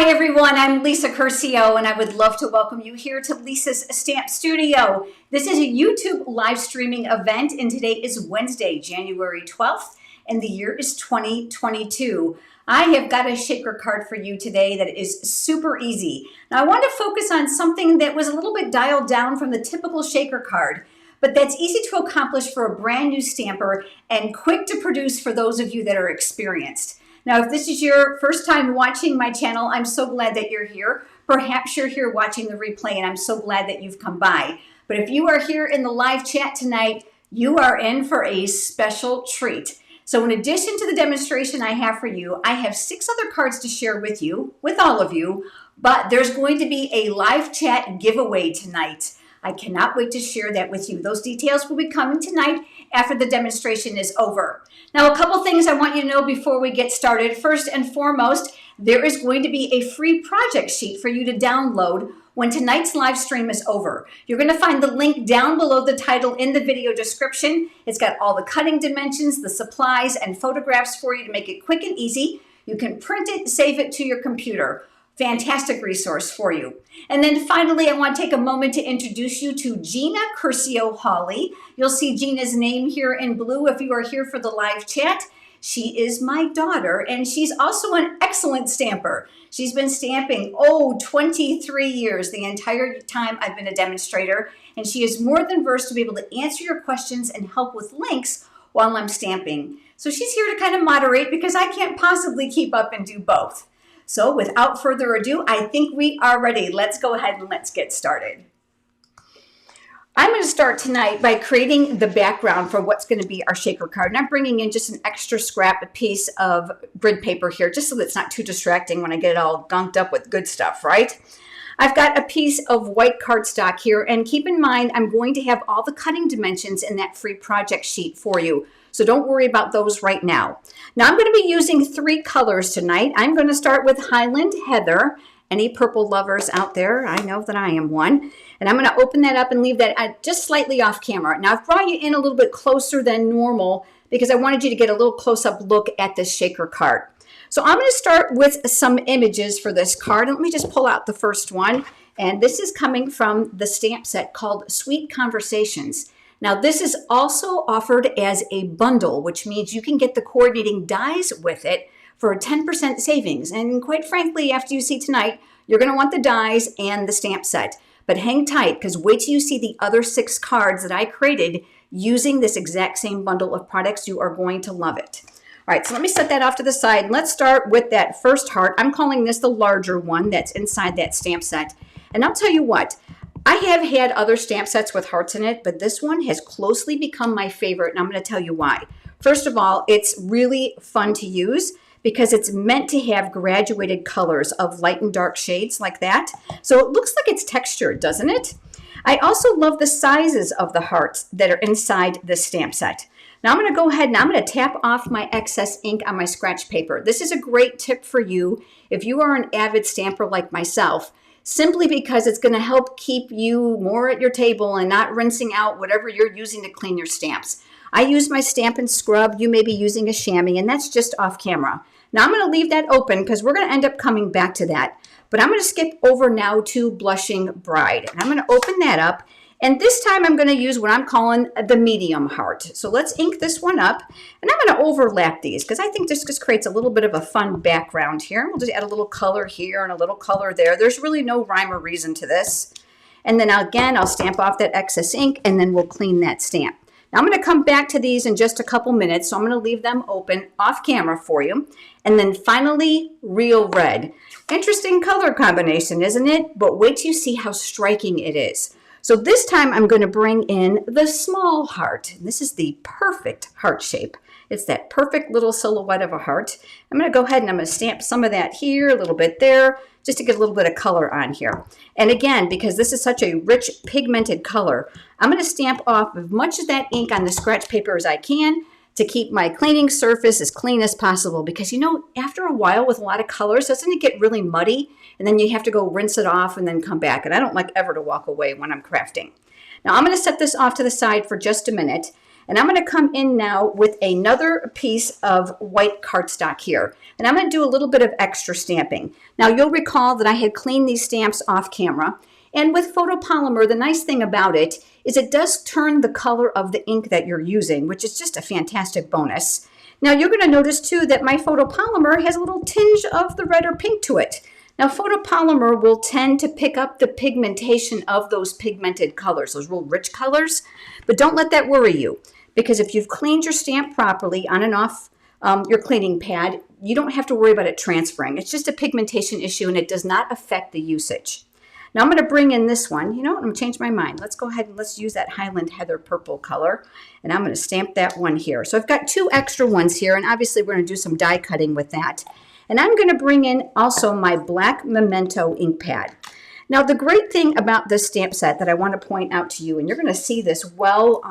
Hi everyone, I'm Lisa Curcio and I would love to welcome you here to Lisa's Stamp Studio. This is a YouTube live streaming event and today is Wednesday, January 12th and the year is 2022. I have got a shaker card for you today that is super easy. Now I want to focus on something that was a little bit dialed down from the typical shaker card, but that's easy to accomplish for a brand new stamper and quick to produce for those of you that are experienced. Now, if this is your first time watching my channel, I'm so glad that you're here. Perhaps you're here watching the replay, and I'm so glad that you've come by. But if you are here in the live chat tonight, you are in for a special treat. So in addition to the demonstration I have for you, I have 6 other cards to share with you, with all of you, but there's going to be a live chat giveaway tonight. I cannot wait to share that with you. Those details will be coming tonight after the demonstration is over. Now, a couple things I want you to know before we get started. First and foremost, there is going to be a free project sheet for you to download when tonight's live stream is over. You're going to find the link down below the title in the video description. It's got all the cutting dimensions, the supplies, and photographs for you to make it quick and easy. You can print it, save it to your computer. Fantastic resource for you. And then finally, I want to take a moment to introduce you to Gina Curcio Hawley. You'll see Gina's name here in blue if you are here for the live chat. She is my daughter, and she's also an excellent stamper. She's been stamping, 23 years, the entire time I've been a demonstrator, and she is more than versed to be able to answer your questions and help with links while I'm stamping. So she's here to kind of moderate because I can't possibly keep up and do both. So without further ado, I think we are ready. Let's go ahead and let's get started. I'm going to start tonight by creating the background for what's going to be our shaker card. And I'm bringing in just an extra scrap piece of grid paper here, just so that it's not too distracting when I get it all gunked up with good stuff, right? I've got a piece of white cardstock here, and keep in mind, I'm going to have all the cutting dimensions in that free project sheet for you. So don't worry about those right now. Now I'm going to be using 3 colors tonight. I'm going to start with Highland Heather. Any purple lovers out there? I know that I am one. And I'm going to open that up and leave that just slightly off camera. Now I've brought you in a little bit closer than normal because I wanted you to get a little close-up look at this shaker card. So I'm going to start with some images for this card. Let me just pull out the first one. And this is coming from the stamp set called Sweet Conversations. Now this is also offered as a bundle, which means you can get the coordinating dies with it for a 10% savings. And quite frankly, after you see tonight, you're going to want the dies and the stamp set. But hang tight, because wait till you see the other 6 cards that I created using this exact same bundle of products. You are going to love it. All right, so let me set that off to the side. Let's start with that first heart. I'm calling this the larger one that's inside that stamp set. And I'll tell you what, I have had other stamp sets with hearts in it, but this one has closely become my favorite, and I'm going to tell you why. First of all, it's really fun to use because it's meant to have graduated colors of light and dark shades like that. So it looks like it's textured, doesn't it? I also love the sizes of the hearts that are inside this stamp set. Now I'm going to go ahead and I'm going to tap off my excess ink on my scratch paper. This is a great tip for you if you are an avid stamper like myself, simply because it's going to help keep you more at your table and not rinsing out whatever you're using to clean your stamps. I use my Stamp and Scrub. You may be using a chamois, and that's just off camera. Now I'm going to leave that open because we're going to end up coming back to that. But I'm going to skip over now to Blushing Bride. And I'm going to open that up. And this time I'm going to use what I'm calling the medium heart. So let's ink this one up. And I'm going to overlap these because I think this just creates a little bit of a fun background here. We'll just add a little color here and a little color there. There's really no rhyme or reason to this. And then again, I'll stamp off that excess ink and then we'll clean that stamp. Now I'm going to come back to these in just a couple minutes. So I'm going to leave them open off camera for you. And then finally, Real Red. Interesting color combination, isn't it? But wait till you see how striking it is. So this time I'm going to bring in the small heart. This is the perfect heart shape. It's that perfect little silhouette of a heart. I'm going to go ahead and I'm going to stamp some of that here, a little bit there, just to get a little bit of color on here. And again, because this is such a rich pigmented color, I'm going to stamp off as much of that ink on the scratch paper as I can to keep my cleaning surface as clean as possible. Because, you know, after a while with a lot of colors, doesn't it get really muddy? And then you have to go rinse it off and then come back. And I don't like ever to walk away when I'm crafting. Now I'm going to set this off to the side for just a minute. And I'm going to come in now with another piece of white cardstock here. And I'm going to do a little bit of extra stamping. Now you'll recall that I had cleaned these stamps off camera. And with photopolymer, the nice thing about it is it does turn the color of the ink that you're using, which is just a fantastic bonus. Now you're going to notice too that my photopolymer has a little tinge of the red or pink to it. Now photopolymer will tend to pick up the pigmentation of those pigmented colors, those real rich colors, but don't let that worry you, because if you've cleaned your stamp properly on and off your cleaning pad, you don't have to worry about it transferring. It's just a pigmentation issue and it does not affect the usage. Now I'm going to bring in this one. You know what? I'm going to change my mind. Let's go ahead and let's use that Highland Heather purple color. And I'm going to stamp that one here. So I've got two extra ones here. And obviously we're going to do some die cutting with that. And I'm going to bring in also my black Memento ink pad. Now the great thing about this stamp set that I want to point out to you, and you're going to see this well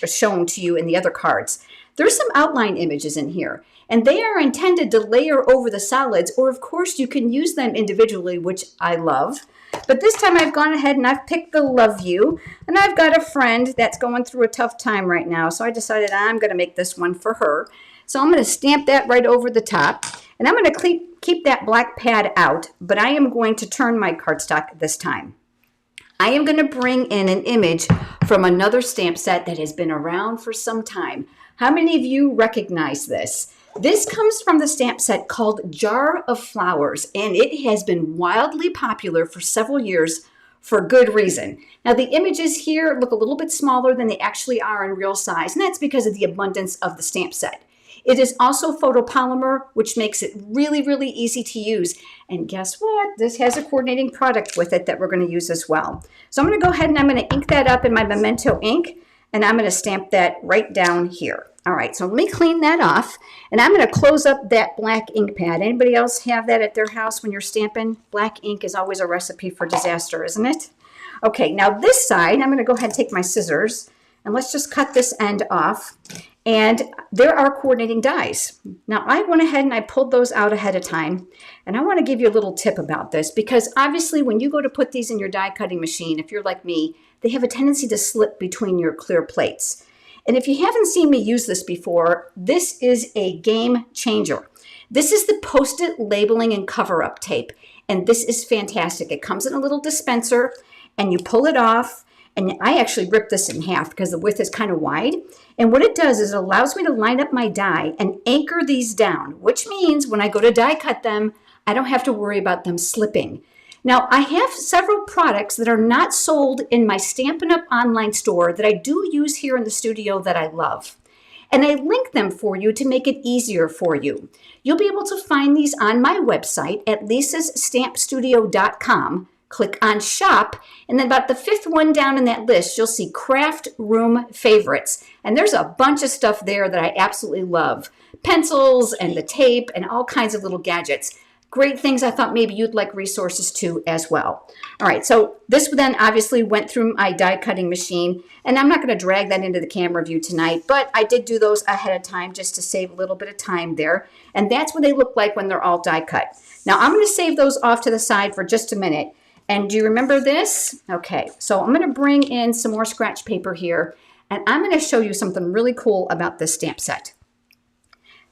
shown to you in the other cards, there's some outline images in here. And they are intended to layer over the solids, or of course you can use them individually, which I love. But this time I've gone ahead and I've picked the Love You, and I've got a friend that's going through a tough time right now. So I decided I'm going to make this one for her. So I'm going to stamp that right over the top, and I'm going to keep that black pad out, but I am going to turn my cardstock this time. I am going to bring in an image from another stamp set that has been around for some time. How many of you recognize this? This comes from the stamp set called Jar of Flowers, and it has been wildly popular for several years for good reason. Now the images here look a little bit smaller than they actually are in real size, and that's because of the abundance of the stamp set. It is also photopolymer, which makes it really, really easy to use. And guess what? This has a coordinating product with it that we're going to use as well. So I'm going to go ahead and I'm going to ink that up in my Memento ink, and I'm going to stamp that right down here. All right, so let me clean that off, and I'm going to close up that black ink pad. Anybody else have that at their house when you're stamping? Black ink is always a recipe for disaster, isn't it? Okay, now this side, I'm going to go ahead and take my scissors, and let's just cut this end off. And there are coordinating dies. Now I went ahead and I pulled those out ahead of time, and I want to give you a little tip about this, because obviously when you go to put these in your die cutting machine, if you're like me, they have a tendency to slip between your clear plates. And if you haven't seen me use this before, this is a game changer. This is the Post-it labeling and cover-up tape, and this is fantastic. It comes in a little dispenser, and you pull it off, and I actually ripped this in half because the width is kind of wide. And what it does is it allows me to line up my die and anchor these down, which means when I go to die cut them, I don't have to worry about them slipping. Now, I have several products that are not sold in my Stampin' Up! Online store that I do use here in the studio that I love. And I link them for you to make it easier for you. You'll be able to find these on my website at lisasstampstudio.com. Click on Shop, and then about the fifth one down in that list, you'll see Craft Room Favorites. And there's a bunch of stuff there that I absolutely love. Pencils and the tape and all kinds of little gadgets. Great things I thought maybe you'd like resources to as well. All right, so this then obviously went through my die cutting machine, and I'm not going to drag that into the camera view tonight, but I did do those ahead of time just to save a little bit of time there. And that's what they look like when they're all die cut. Now I'm going to save those off to the side for just a minute. And do you remember this? Okay, so I'm going to bring in some more scratch paper here, and I'm going to show you something really cool about this stamp set.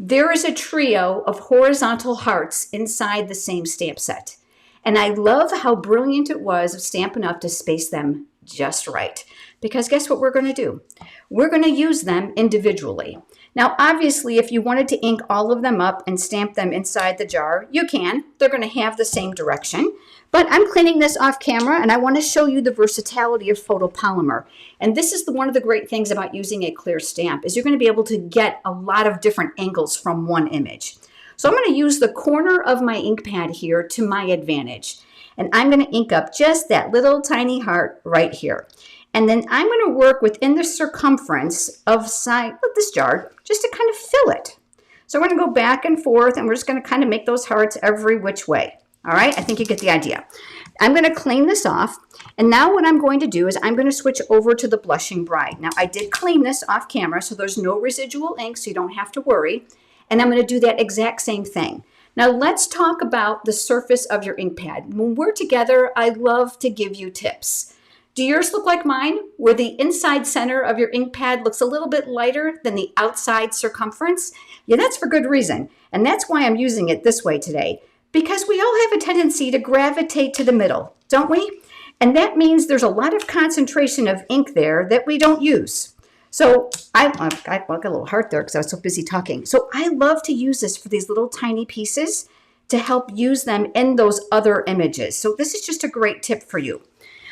There is a trio of horizontal hearts inside the same stamp set. And I love how brilliant it was of Stampin' Up! To space them just right. Because guess what we're going to do? We're going to use them individually. Now, obviously, if you wanted to ink all of them up and stamp them inside the jar, you can. They're going to have the same direction. But I'm cleaning this off camera, and I want to show you the versatility of photopolymer. And this is one of the great things about using a clear stamp, is you're going to be able to get a lot of different angles from one image. So I'm going to use the corner of my ink pad here to my advantage. And I'm going to ink up just that little tiny heart right here. And then I'm going to work within the circumference of this jar just to kind of fill it. So we're going to go back and forth, and we're just going to kind of make those hearts every which way. All right, I think you get the idea. I'm going to clean this off, and now what I'm going to do is I'm going to switch over to the Blushing Bride. Now, I did clean this off camera, so there's no residual ink, so you don't have to worry. And I'm going to do that exact same thing. Now, let's talk about the surface of your ink pad. When we're together, I love to give you tips. Do yours look like mine, where the inside center of your ink pad looks a little bit lighter than the outside circumference? Yeah, that's for good reason. And that's why I'm using it this way today, because we all have a tendency to gravitate to the middle, don't we? And that means there's a lot of concentration of ink there that we don't use. So I got a little heart there because I was so busy talking. So I love to use this for these little tiny pieces to help use them in those other images. So this is just a great tip for you.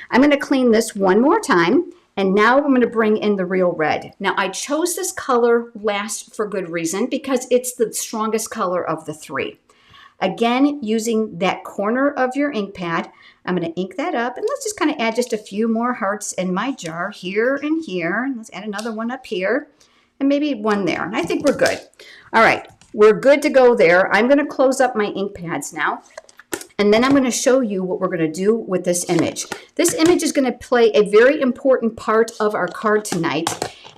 I'm going to clean this one more time, and now I'm going to bring in the real red. Now I chose this color last for good reason because it's the strongest color of the three. Again, using that corner of your ink pad, I'm going to ink that up, and let's just kind of add just a few more hearts in my jar here and here. Let's add another one up here and maybe one there. And I think we're good. All right, we're good to go there. I'm going to close up my ink pads now. And then I'm going to show you what we're going to do with this image. This image is going to play a very important part of our card tonight,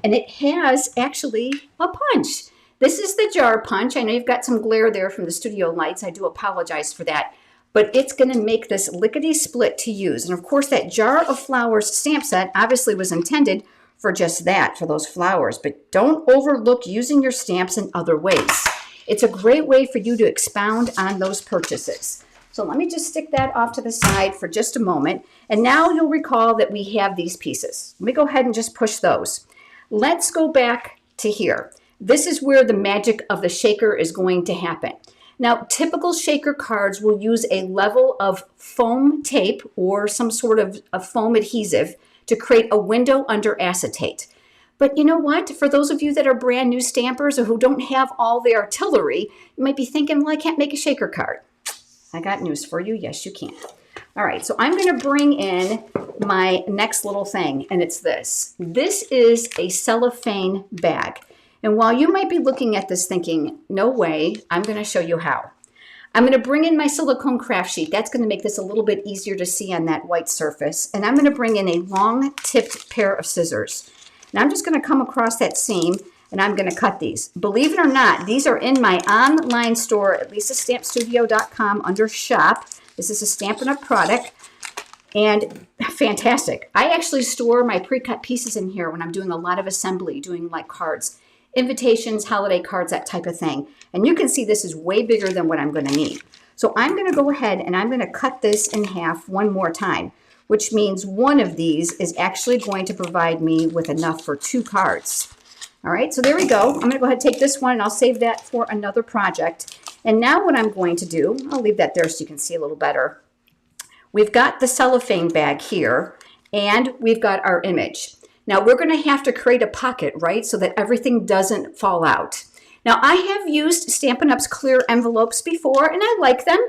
and it has actually a punch. This is the jar punch. I know you've got some glare there from the studio lights. I do apologize for that, but it's going to make this lickety-split to use. And of course, that jar of flowers stamp set obviously was intended for just that, for those flowers, but don't overlook using your stamps in other ways. It's a great way for you to expound on those purchases. So let me just stick that off to the side for just a moment. And now you'll recall that we have these pieces. Let me go ahead and just push those. Let's go back to here. This is where the magic of the shaker is going to happen. Now, typical shaker cards will use a level of foam tape or some sort of a foam adhesive to create a window under acetate. But you know what? For those of you that are brand new stampers or who don't have all the artillery, you might be thinking, well, I can't make a shaker card. I got news for you. Yes, you can. All right, so I'm going to bring in my next little thing, and it's this. This is a cellophane bag. And while you might be looking at this thinking, no way, I'm going to show you how. I'm going to bring in my silicone craft sheet. That's going to make this a little bit easier to see on that white surface. And I'm going to bring in a long tipped pair of scissors. Now I'm just going to come across that seam, and I'm going to cut these. Believe it or not, these are in my online store at lisastampstudio.com under shop. This is a Stampin' Up! Product, and fantastic. I actually store my pre-cut pieces in here when I'm doing a lot of assembly, doing like cards, invitations, holiday cards, that type of thing. And you can see this is way bigger than what I'm going to need. So I'm going to go ahead and I'm going to cut this in half one more time, which means one of these is actually going to provide me with enough for 2 cards. All right, so there we go. I'm going to go ahead and take this one, and I'll save that for another project. And now what I'm going to do, I'll leave that there so you can see a little better. We've got the cellophane bag here, and we've got our image. Now we're going to have to create a pocket, right, so that everything doesn't fall out. Now I have used Stampin' Up's clear envelopes before, and I like them.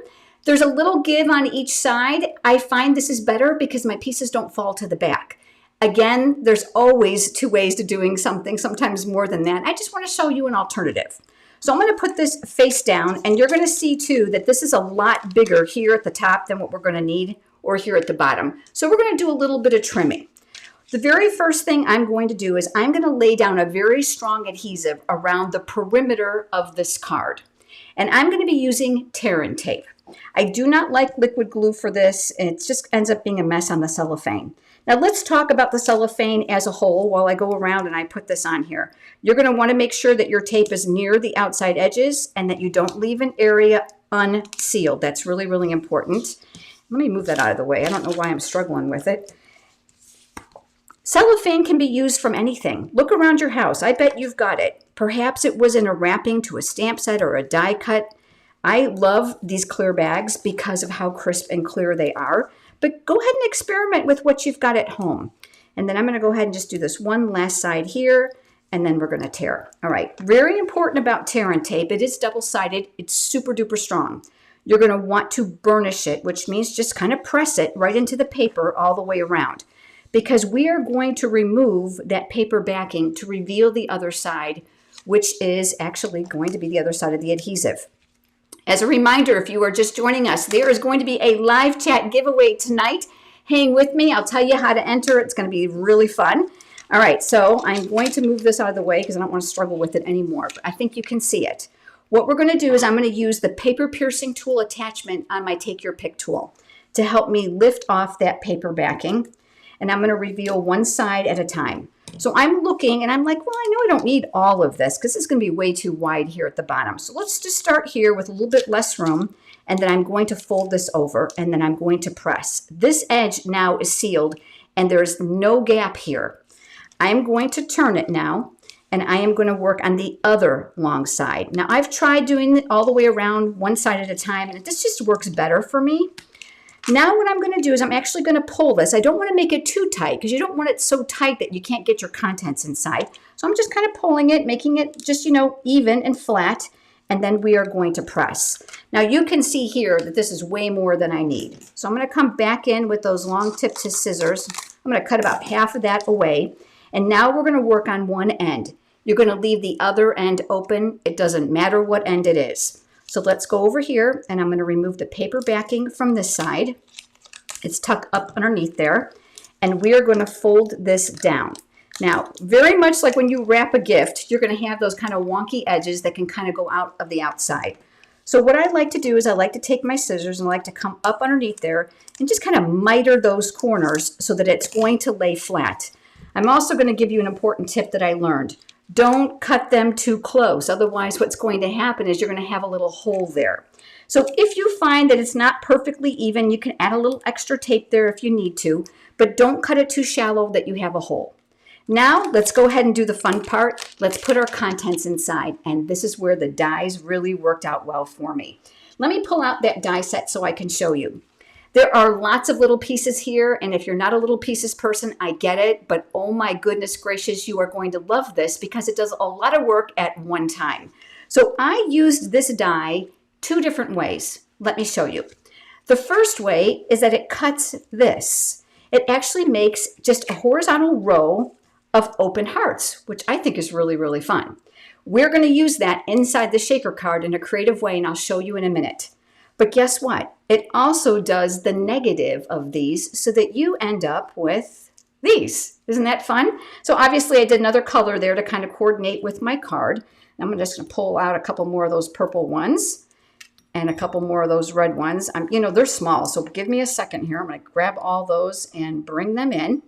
There's a little give on each side. I find this is better because my pieces don't fall to the back. Again, there's always 2 ways to doing something, sometimes more than that. I just want to show you an alternative. So I'm going to put this face down, and you're going to see too that this is a lot bigger here at the top than what we're going to need, or here at the bottom. So we're going to do a little bit of trimming. The very first thing I'm going to do is I'm going to lay down a very strong adhesive around the perimeter of this card. And I'm going to be using tear-in tape. I do not like liquid glue for this, and it just ends up being a mess on the cellophane. Now let's talk about the cellophane as a whole while I go around and I put this on here. You're going to want to make sure that your tape is near the outside edges and that you don't leave an area unsealed. That's really, really important. Let me move that out of the way. I don't know why I'm struggling with it. Cellophane can be used from anything. Look around your house. I bet you've got it. Perhaps it was in a wrapping to a stamp set or a die cut. I love these clear bags because of how crisp and clear they are. But go ahead and experiment with what you've got at home. And then I'm going to go ahead and just do this one last side here, and then we're going to tear. All right, very important about tear-in tape. It is double-sided. It's super duper strong. You're going to want to burnish it, which means just kind of press it right into the paper all the way around, because we are going to remove that paper backing to reveal the other side, which is actually going to be the other side of the adhesive. As a reminder, if you are just joining us, there is going to be a live chat giveaway tonight. Hang with me. I'll tell you how to enter. It's going to be really fun. All right, so I'm going to move this out of the way because I don't want to struggle with it anymore, but I think you can see it. What we're going to do is I'm going to use the paper piercing tool attachment on my Take Your Pick tool to help me lift off that paper backing. and I'm going to reveal one side at a time. So I'm looking and I'm like, well, I know I don't need all of this because it's going to be way too wide here at the bottom. So let's just start here with a little bit less room, and then I'm going to fold this over, and then I'm going to press. This edge now is sealed and there's no gap here. I'm going to turn it now, and I am going to work on the other long side. Now I've tried doing it all the way around one side at a time, and this just works better for me. Now what I'm going to do is I'm actually going to pull this. I don't want to make it too tight because you don't want it so tight that you can't get your contents inside. So I'm just kind of pulling it, making it just, even and flat, and then we are going to press. Now you can see here that this is way more than I need. So I'm going to come back in with those long tipped scissors. I'm going to cut about half of that away. And now we're going to work on one end. You're going to leave the other end open. It doesn't matter what end it is. So let's go over here, and I'm going to remove the paper backing from this side. It's tucked up underneath there, and we are going to fold this down. Now, very much like when you wrap a gift, you're going to have those kind of wonky edges that can kind of go out of the outside. So what I like to do is I like to take my scissors and I like to come up underneath there and just kind of miter those corners so that it's going to lay flat. I'm also going to give you an important tip that I learned. Don't cut them too close. Otherwise, what's going to happen is you're going to have a little hole there. So if you find that it's not perfectly even, you can add a little extra tape there if you need to, but don't cut it too shallow that you have a hole. Now, let's go ahead and do the fun part. Let's put our contents inside, and this is where the dies really worked out well for me. Let me pull out that die set so I can show you. There are lots of little pieces here, and if you're not a little pieces person, I get it, but oh my goodness gracious, you are going to love this because it does a lot of work at one time. So I used this die two different ways. Let me show you. The first way is that it cuts this. It actually makes just a horizontal row of open hearts, which I think is really, really fun. We're going to use that inside the shaker card in a creative way, and I'll show you in a minute. But guess what? It also does the negative of these so that you end up with these. Isn't that fun? So obviously I did another color there to kind of coordinate with my card. I'm just going to pull out a couple more of those purple ones and a couple more of those red ones. They're small, so give me a second here. I'm going to grab all those and bring them in.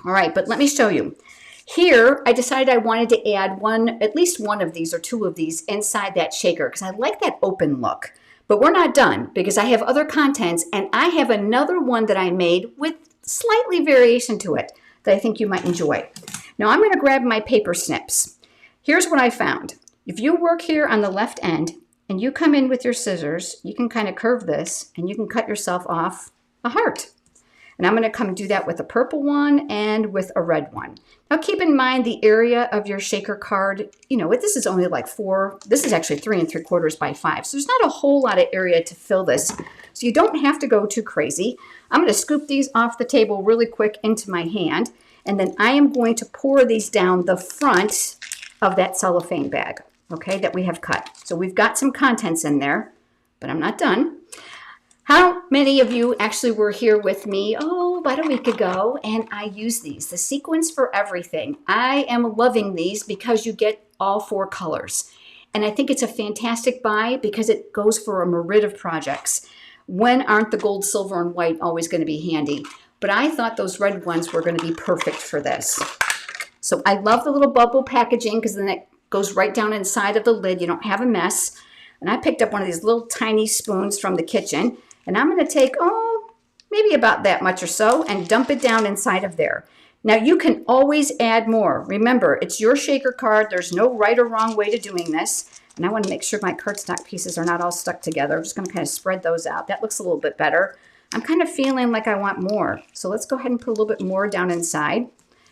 All right, but let me show you. Here, I decided I wanted to add at least one of these or two of these inside that shaker because I like that open look. But we're not done because I have other contents, and I have another one that I made with slightly variation to it that I think you might enjoy. Now I'm going to grab my paper snips. Here's what I found. If you work here on the left end and you come in with your scissors, you can kind of curve this and you can cut yourself off a heart. And I'm going to come do that with a purple one and with a red one. Now keep in mind the area of your shaker card, this is only like this is actually 3 3/4 by 5. So there's not a whole lot of area to fill this. So you don't have to go too crazy. I'm going to scoop these off the table really quick into my hand. And then I am going to pour these down the front of that cellophane bag, okay, that we have cut. So we've got some contents in there, but I'm not done. How many of you actually were here with me, about a week ago, and I used these, the Sequins for Everything. I am loving these because you get all 4 colors. And I think it's a fantastic buy because it goes for a myriad of projects. When aren't the gold, silver, and white always going to be handy? But I thought those red ones were going to be perfect for this. So I love the little bubble packaging because then it goes right down inside of the lid. You don't have a mess. And I picked up one of these little tiny spoons from the kitchen. And I'm going to take, maybe about that much or so, and dump it down inside of there. Now you can always add more. Remember, it's your shaker card. There's no right or wrong way to doing this. And I want to make sure my cardstock pieces are not all stuck together. I'm just going to kind of spread those out. That looks a little bit better. I'm kind of feeling like I want more. So let's go ahead and put a little bit more down inside.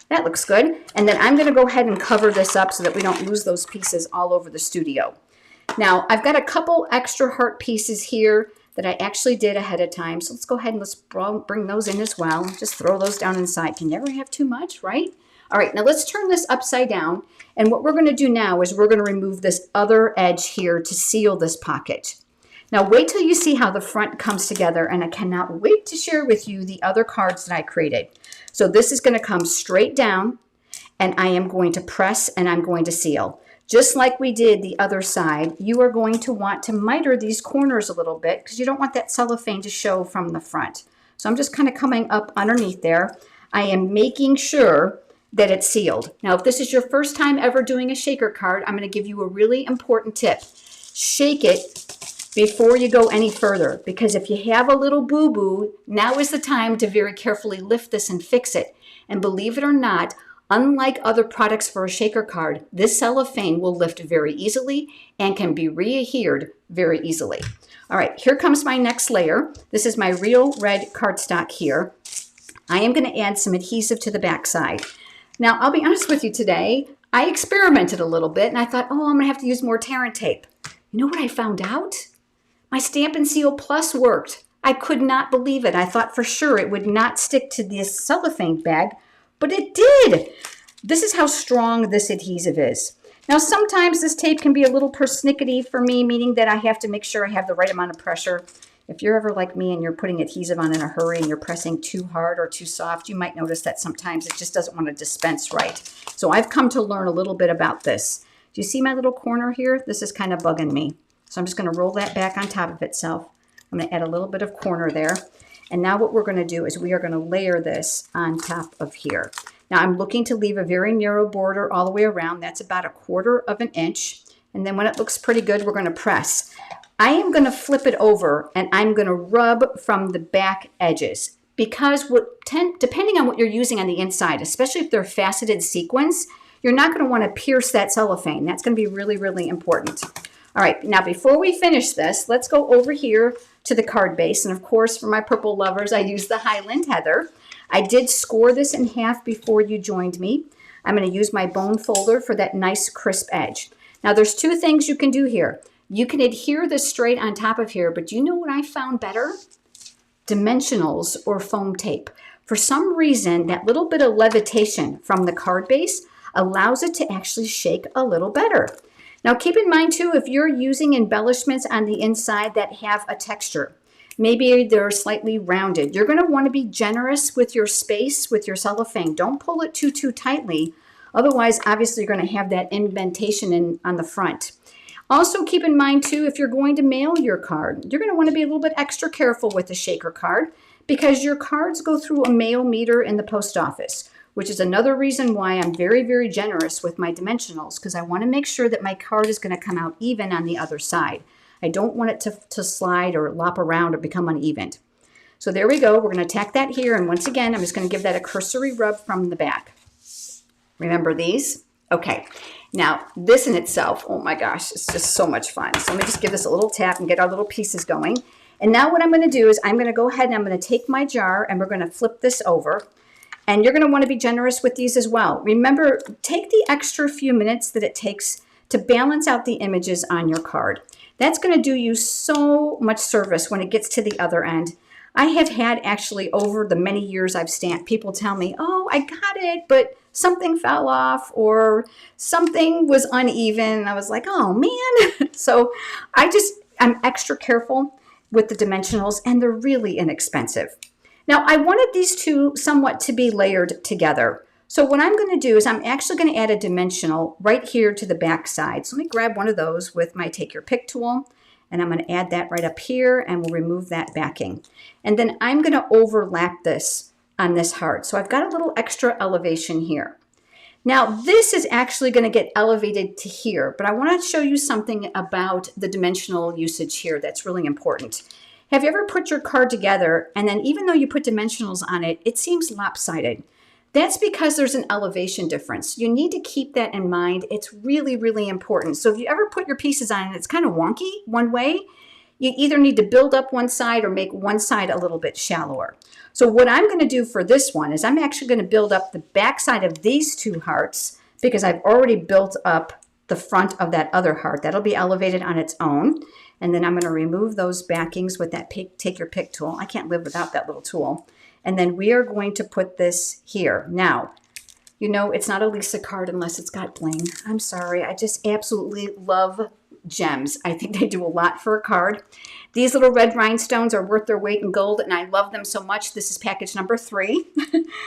That looks good. And then I'm going to go ahead and cover this up so that we don't lose those pieces all over the studio. Now, I've got a couple extra heart pieces here that I actually did ahead of time. So let's go ahead and let's bring those in as well. Just throw those down inside. Can you never have too much, right? All right, now let's turn this upside down. And what we're going to do now is we're going to remove this other edge here to seal this pocket. Now wait till you see how the front comes together, and I cannot wait to share with you the other cards that I created. So this is going to come straight down, and I am going to press and I'm going to seal. Just like we did the other side, you are going to want to miter these corners a little bit because you don't want that cellophane to show from the front. So I'm just kind of coming up underneath there. I am making sure that it's sealed. Now, if this is your first time ever doing a shaker card, I'm going to give you a really important tip. Shake it before you go any further, because if you have a little boo-boo, now is the time to very carefully lift this and fix it. And believe it or not, unlike other products for a shaker card, this cellophane will lift very easily and can be readhered very easily. All right, here comes my next layer. This is my real red cardstock here. I am going to add some adhesive to the back side. Now, I'll be honest with you today, I experimented a little bit and I thought, oh, I'm going to have to use more tear and tape. You know what I found out? My Stamp & Seal Plus worked. I could not believe it. I thought for sure it would not stick to this cellophane bag, but it did. This is how strong this adhesive is. Now, sometimes this tape can be a little persnickety for me, meaning that I have to make sure I have the right amount of pressure. If you're ever like me and you're putting adhesive on in a hurry and you're pressing too hard or too soft, you might notice that sometimes it just doesn't want to dispense right. So I've come to learn a little bit about this. Do you see my little corner here? This is kind of bugging me. So I'm just going to roll that back on top of itself. I'm going to add a little bit of corner there. And now what we're going to do is we are going to layer this on top of here. Now I'm looking to leave a very narrow border all the way around. That's about 1/4 of an inch. And then when it looks pretty good, we're going to press. I am going to flip it over and I'm going to rub from the back edges, because depending on what you're using on the inside, especially if they're faceted sequins, you're not going to want to pierce that cellophane. That's going to be really, really important. All right, now before we finish this, let's go over here to the card base. And of course, for my purple lovers, I use the Highland Heather. I did score this in half before you joined me. I'm going to use my bone folder for that nice crisp edge. Now there's two things you can do here. You can adhere this straight on top of here, but you know what I found better? Dimensionals or foam tape. For some reason, that little bit of levitation from the card base allows it to actually shake a little better. Now keep in mind too, if you're using embellishments on the inside that have a texture, maybe they're slightly rounded, you're going to want to be generous with your space with your cellophane. Don't pull it too tightly. Otherwise, obviously, you're going to have that indentation on the front. Also, keep in mind, too, if you're going to mail your card, you're going to want to be a little bit extra careful with the shaker card, because your cards go through a mail meter in the post office, which is another reason why I'm very, very generous with my dimensionals, because I want to make sure that my card is going to come out even on the other side. I don't want it to slide or lop around or become uneven. So there we go. We're going to tack that here. And once again, I'm just going to give that a cursory rub from the back. Remember these? Okay. Now, this in itself, oh my gosh, it's just so much fun. So let me just give this a little tap and get our little pieces going. And now what I'm going to do is I'm going to go ahead and I'm going to take my jar and we're going to flip this over. And you're going to want to be generous with these as well. Remember, take the extra few minutes that it takes to balance out the images on your card. That's going to do you so much service when it gets to the other end. I have had actually over the many years I've stamped, people tell me, oh, I got it, but something fell off or something was uneven. And I was like, oh man. So I'm extra careful with the dimensionals and they're really inexpensive. Now I wanted these two somewhat to be layered together. So what I'm going to do is I'm actually going to add a dimensional right here to the back side. So let me grab one of those with my Take Your Pick tool. And I'm going to add that right up here and we'll remove that backing. And then I'm going to overlap this on this heart. So I've got a little extra elevation here. Now this is actually going to get elevated to here, but I want to show you something about the dimensional usage here that's really important. Have you ever put your card together and then even though you put dimensionals on it, it seems lopsided? That's because there's an elevation difference. You need to keep that in mind. It's really, really important. So if you ever put your pieces on and it's kind of wonky one way, you either need to build up one side or make one side a little bit shallower. So what I'm going to do for this one is I'm actually going to build up the back side of these two hearts because I've already built up the front of that other heart. That'll be elevated on its own. And then I'm going to remove those backings with that Take Your Pick tool. I can't live without that little tool. And then we are going to put this here. Now, you know, it's not a Lisa card unless it's got bling. I'm sorry. I just absolutely love gems. I think they do a lot for a card. These little red rhinestones are worth their weight in gold, and I love them so much. This is package number 3.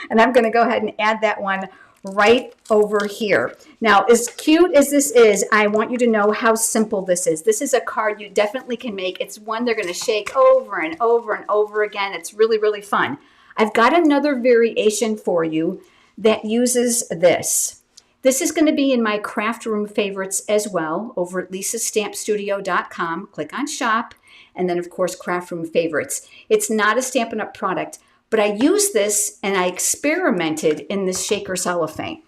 And I'm going to go ahead and add that one right over here. Now, as cute as this is, I want you to know how simple this is. This is a card you definitely can make. It's one they're going to shake over and over and over again. It's really, really fun. I've got another variation for you that uses this. This is going to be in my craft room favorites as well over at lisastampstudio.com. Click on shop and then of course craft room favorites. It's not a Stampin' Up! Product, but I used this and I experimented in this shaker cellophane.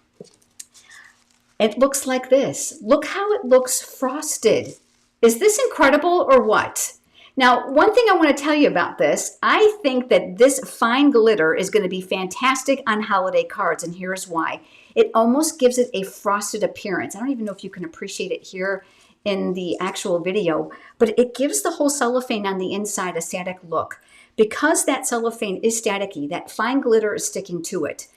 It looks like this. Look how it looks frosted. Is this incredible or what? Now, one thing I want to tell you about this, I think that this fine glitter is going to be fantastic on holiday cards, and here's why. It almost gives it a frosted appearance. I don't even know if you can appreciate it here in the actual video, but it gives the whole cellophane on the inside a static look. Because that cellophane is staticky, that fine glitter is sticking to it.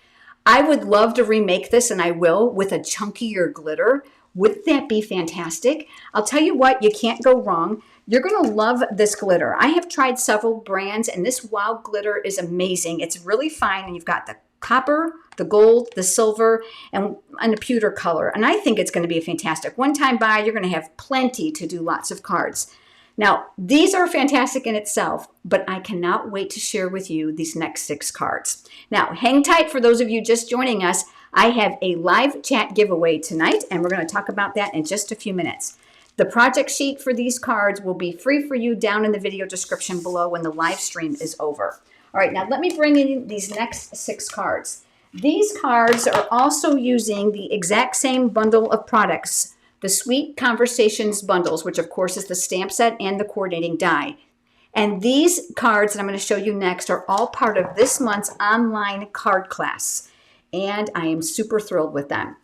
I would love to remake this, and I will, with a chunkier glitter. Wouldn't that be fantastic? I'll tell you what, you can't go wrong. You're going to love this glitter. I have tried several brands, and this Wow glitter is amazing. It's really fine, and you've got the copper, the gold, the silver, and a pewter color. And I think it's going to be a fantastic one-time buy. You're going to have plenty to do lots of cards. Now, these are fantastic in itself, but I cannot wait to share with you these next 6 cards. Now, hang tight for those of you just joining us. I have a live chat giveaway tonight, and we're going to talk about that in just a few minutes. The project sheet for these cards will be free for you down in the video description below when the live stream is over. All right, now let me bring in these next 6 cards. These cards are also using the exact same bundle of products, the Sweet Conversations bundles, which of course is the stamp set and the coordinating die. And these cards that I'm going to show you next are all part of this month's online card class. And I am super thrilled with them.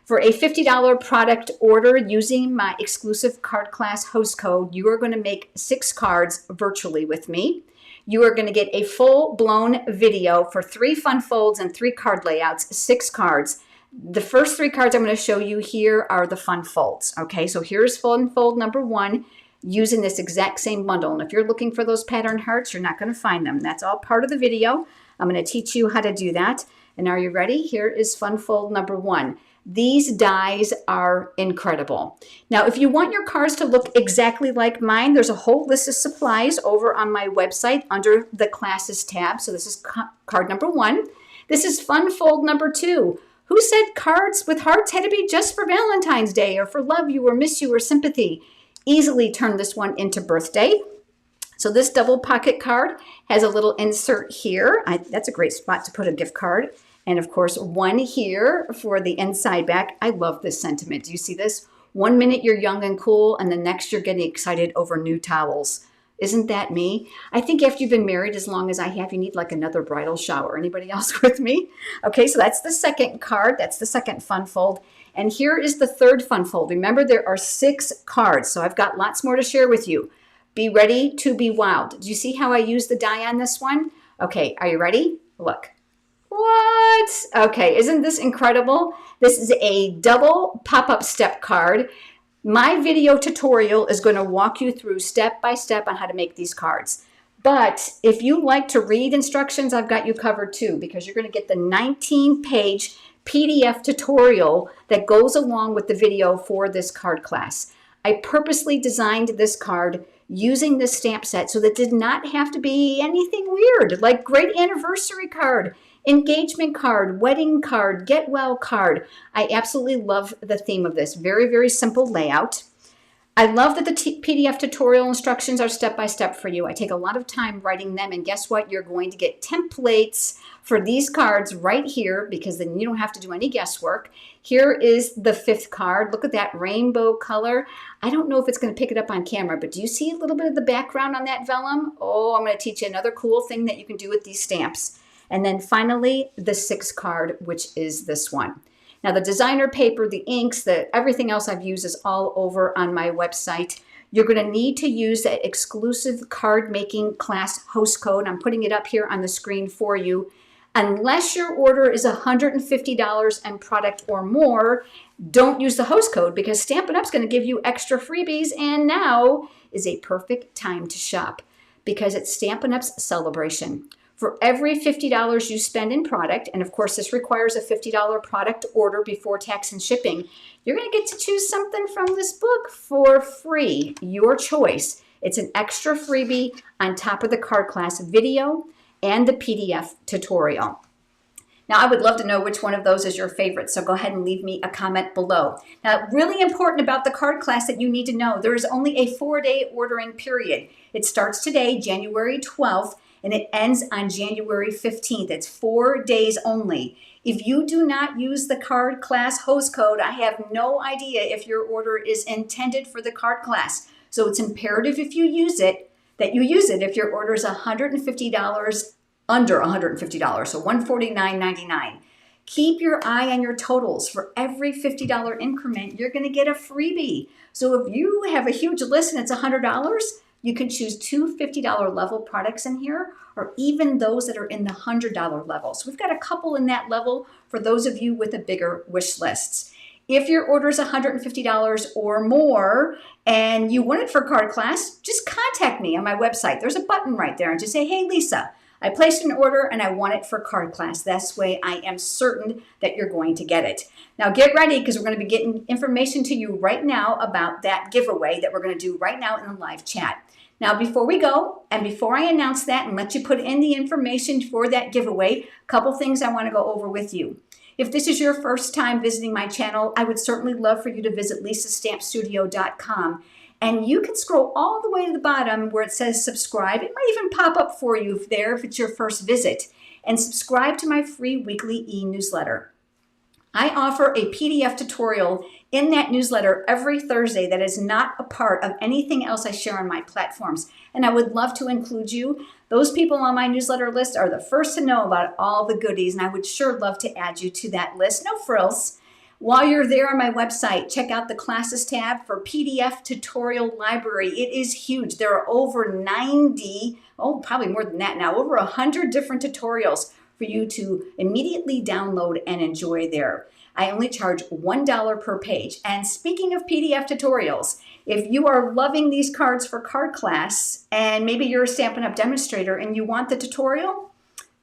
For a $50 product order using my exclusive card class host code, you are going to make 6 cards virtually with me. You are going to get a full-blown video for 3 fun folds and 3 card layouts, 6 cards. The first 3 cards I'm going to show you here are the fun folds. Okay, so here's fun fold number 1 using this exact same bundle. And if you're looking for those pattern hearts, you're not going to find them. That's all part of the video. I'm going to teach you how to do that. And are you ready? Here is fun fold number 1. These dies are incredible. Now, if you want your cards to look exactly like mine, there's a whole list of supplies over on my website under the classes tab. So this is card number 1. This is fun fold number 2. Who said cards with hearts had to be just for Valentine's Day or for love you or miss you or sympathy? Easily turn this one into birthday. So this double pocket card has a little insert here. That's a great spot to put a gift card. And of course, one here for the inside back. I love this sentiment. Do you see this? 1 minute you're young and cool, and the next you're getting excited over new towels. Isn't that me? I think after you've been married as long as I have, you need like another bridal shower. Anybody else with me? Okay, so that's the second card. That's the second fun fold. And here is the third fun fold. Remember, there are 6 cards, so I've got lots more to share with you. Be ready to be wowed. Do you see how I use the die on this one? Okay, are you ready? Look. What? Okay, isn't this incredible? This is a double pop-up step card. My video tutorial is going to walk you through step by step on how to make these cards. But if you like to read instructions, I've got you covered too, because you're going to get the 19-page PDF tutorial that goes along with the video for this card class. I purposely designed this card using this stamp set so that it did not have to be anything weird, like great anniversary card, engagement card, wedding card, get well card. I absolutely love the theme of this. Very, very simple layout. I love that the PDF tutorial instructions are step-by-step for you. I take a lot of time writing them, and guess what? You're going to get templates for these cards right here because then you don't have to do any guesswork. Here is the 5th card. Look at that rainbow color. I don't know if it's going to pick it up on camera, but do you see a little bit of the background on that vellum? Oh, I'm going to teach you another cool thing that you can do with these stamps. And then finally, the 6th card, which is this one. Now, the designer paper, the inks, everything else I've used is all over on my website. You're going to need to use that exclusive card making class host code. I'm putting it up here on the screen for you. Unless your order is $150 and product or more, don't use the host code because Stampin' Up's going to give you extra freebies, and now is a perfect time to shop because it's Stampin' Up's celebration. For every $50 you spend in product, and of course this requires a $50 product order before tax and shipping, you're going to get to choose something from this book for free, your choice. It's an extra freebie on top of the card class video and the PDF tutorial. Now, I would love to know which one of those is your favorite, so go ahead and leave me a comment below. Now, really important about the card class that you need to know, there is only a 4-day ordering period. It starts today, January 12th, and it ends on January 15th. It's 4 days only. If you do not use the card class host code, I have no idea if your order is intended for the card class. So it's imperative if you use it, that you use it if your order is $150 under $150, so $149.99. Keep your eye on your totals. For every $50 increment, you're going to get a freebie. So if you have a huge list and it's $100, you can choose two $50 level products in here, or even those that are in the $100 level. So we've got a couple in that level for those of you with a bigger wish lists. If your order is $150 or more and you want it for card class, just contact me on my website. There's a button right there and just say, hey, Lisa, I placed an order and I want it for card class. This way I am certain that you're going to get it. Now get ready, because we're going to be getting information to you right now about that giveaway that we're going to do right now in the live chat. Now before we go, and before I announce that and let you put in the information for that giveaway, a couple things I want to go over with you. If this is your first time visiting my channel, I would certainly love for you to visit lisastampstudio.com. And you can scroll all the way to the bottom where it says subscribe. It might even pop up for you there if it's your first visit. And subscribe to my free weekly e-newsletter. I offer a PDF tutorial in that newsletter every Thursday that is not a part of anything else I share on my platforms. And I would love to include you. Those people on my newsletter list are the first to know about all the goodies, and I would sure love to add you to that list. No frills. While you're there on my website, check out the classes tab for PDF tutorial library. It is huge. There are over 90, probably more than that now, over 100 different tutorials for you to immediately download and enjoy there. I only charge $1 per page. And speaking of PDF tutorials, if you are loving these cards for card class and maybe you're a Stampin' Up! Demonstrator and you want the tutorial,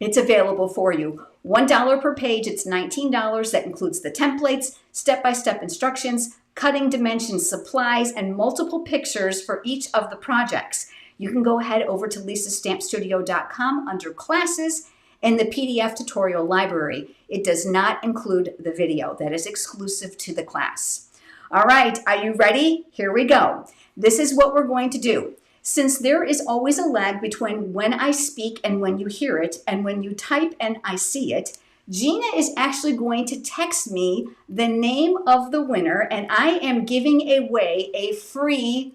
it's available for you. $1 per page, it's $19. That includes the templates, step-by-step instructions, cutting dimensions, supplies, and multiple pictures for each of the projects. You can go ahead over to lisastampstudio.com under classes and the PDF tutorial library. It does not include the video. That is exclusive to the class. All right, are you ready? Here we go. This is what we're going to do. Since there is always a lag between when I speak and when you hear it, and when you type and I see it, Gina is actually going to text me the name of the winner, and I am giving away a free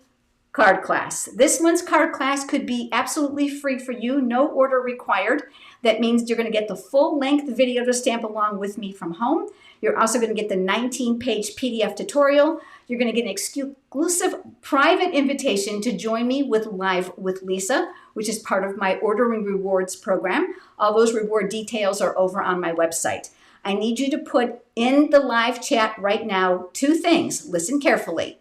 card class. This month's card class could be absolutely free for you, no order required. That means you're going to get the full-length video to stamp along with me from home. You're also going to get the 19-page PDF tutorial. You're going to get an exclusive private invitation to join me with Live with Lisa, which is part of my Ordering Rewards program. All those reward details are over on my website. I need you to put in the live chat right now 2 things. Listen carefully.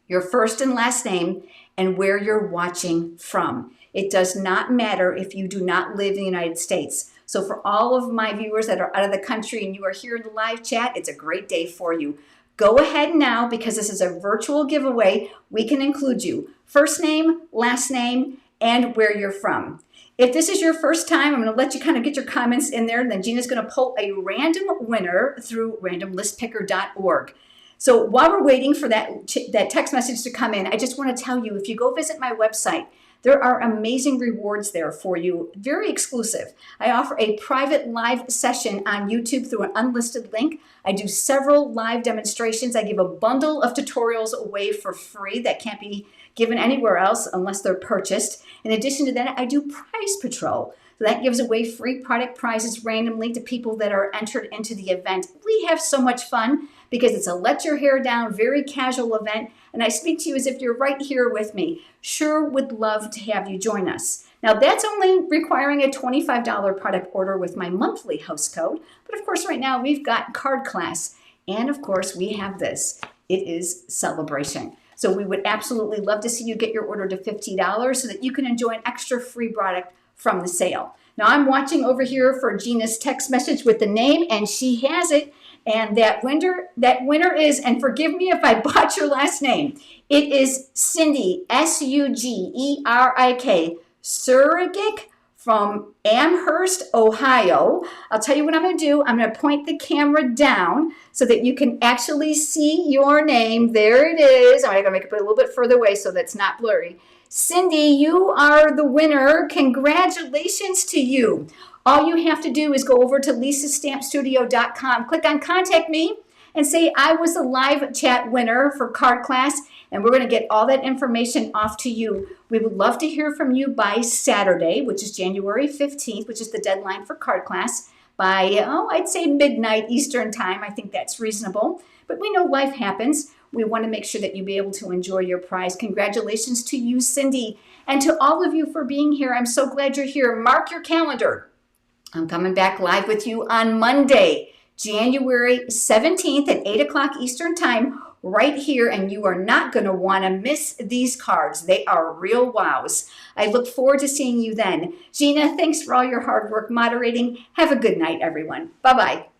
Your first and last name and where you're watching from. It does not matter if you do not live in the United States. So for all of my viewers that are out of the country and you are here in the live chat, it's a great day for you. Go ahead now, because this is a virtual giveaway. We can include you. First name, last name, and where you're from. If this is your first time, I'm going to let you kind of get your comments in there, and then Gina's going to pull a random winner through randomlistpicker.org. So while we're waiting for that text message to come in, I just want to tell you, if you go visit my website, there are amazing rewards there for you, very exclusive. I offer a private live session on YouTube through an unlisted link. I do several live demonstrations. I give a bundle of tutorials away for free that can't be given anywhere else unless they're purchased. In addition to that, I do Prize Patrol. So that gives away free product prizes randomly to people that are entered into the event. We have so much fun because it's a let your hair down, very casual event, and I speak to you as if you're right here with me. Sure would love to have you join us. Now that's only requiring a $25 product order with my monthly host code, but of course right now we've got card class, and of course we have this. It is celebration. So we would absolutely love to see you get your order to $50 so that you can enjoy an extra free product from the sale. Now I'm watching over here for Gina's text message with the name, and she has it. And that winner is, and forgive me if I botch your last name, it is Cindy, S-U-G-E-R-I-K, Surgic from Amherst, Ohio. I'll tell you what I'm going to do. I'm going to point the camera down so that you can actually see your name. There it is. I'm going to make it put a little bit further away so that's not blurry. Cindy, you are the winner. Congratulations to you. All you have to do is go over to lisastampstudio.com, click on Contact Me, and say I was a live chat winner for card class, and we're going to get all that information off to you. We would love to hear from you by Saturday, which is January 15th, which is the deadline for card class, by, I'd say midnight Eastern time. I think that's reasonable. But we know life happens. We want to make sure that you be able to enjoy your prize. Congratulations to you, Cindy. And to all of you for being here. I'm so glad you're here. Mark your calendar. I'm coming back live with you on Monday, January 17th at 8 o'clock Eastern time, right here, and you are not going to want to miss these cards. They are real wows. I look forward to seeing you then. Gina, thanks for all your hard work moderating. Have a good night, everyone. Bye-bye.